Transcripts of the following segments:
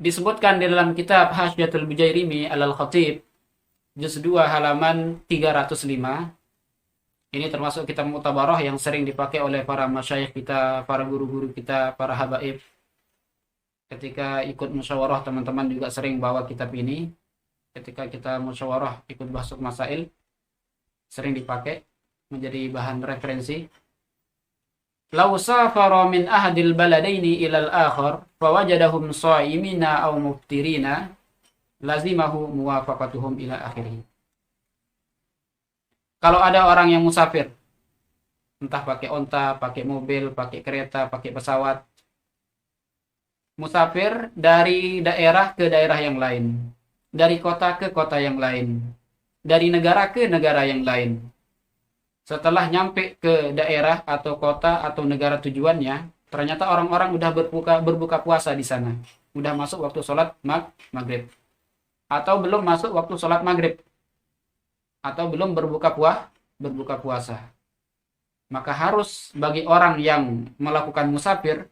disebutkan di dalam kitab Hasyiatul Bujairimi alal Khatib juz 2 halaman 305. Ini termasuk kitab mutabarah yang sering dipakai oleh para masyayikh kita, para guru-guru kita, para habaib. Ketika ikut musyawarah, teman-teman juga sering bawa kitab ini. Ketika kita musyawarah ikut bahas masail, sering dipakai menjadi bahan referensi. Lau safara min ahadil baladaini ilal akhar fawajadahum sha'imina aw muftirina lazimahu muwafaqatuhum ila akhirih. Kalau ada orang yang musafir, entah pakai onta, pakai mobil, pakai kereta, pakai pesawat, musafir dari daerah ke daerah yang lain, dari kota ke kota yang lain, dari negara ke negara yang lain. Setelah nyampe ke daerah atau kota atau negara tujuannya, ternyata orang-orang udah berbuka puasa di sana. Udah masuk waktu sholat maghrib. Atau belum masuk waktu sholat maghrib. Atau belum berbuka puasa. Maka harus bagi orang yang melakukan musafir,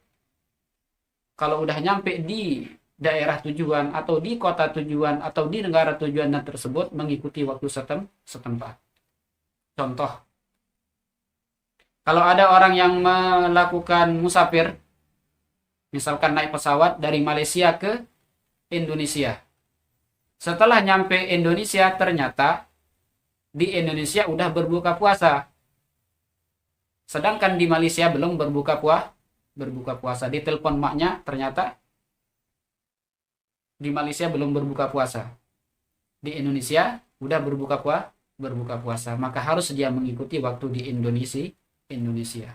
kalau udah nyampe di daerah tujuan atau di kota tujuan atau di negara tujuan tersebut, mengikuti waktu setempat. Contoh, kalau ada orang yang melakukan musafir, misalkan naik pesawat dari Malaysia ke Indonesia. Setelah nyampe Indonesia, ternyata di Indonesia udah berbuka puasa. Sedangkan di Malaysia belum berbuka puasa. Ditelepon maknya, ternyata di Malaysia belum berbuka puasa. Di Indonesia udah berbuka puasa. Maka harus dia mengikuti waktu di Indonesia.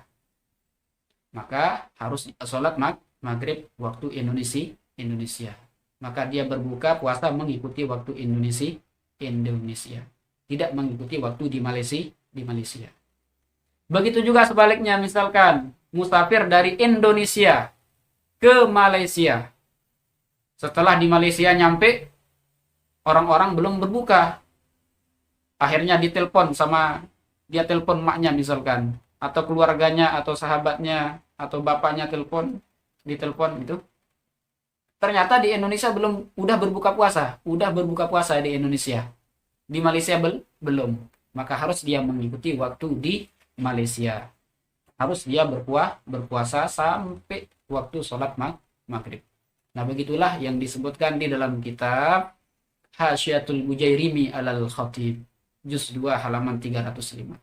Maka harus sholat maghrib waktu Indonesia. Maka dia berbuka puasa mengikuti waktu Indonesia. Tidak mengikuti waktu di Malaysia. Begitu juga sebaliknya, misalkan musafir dari Indonesia ke Malaysia. Setelah di Malaysia nyampe, orang-orang belum berbuka. Akhirnya dia telepon maknya misalkan, atau keluarganya, atau sahabatnya, atau bapaknya ditelepon itu. Ternyata di Indonesia udah berbuka puasa di Indonesia. Di Malaysia belum. Maka harus dia mengikuti waktu di Malaysia. Harus dia berpuasa sampai waktu sholat maghrib. Nah, begitulah yang disebutkan di dalam kitab Hasyiatul Bujairimi alal Khatib juz 2 halaman 305.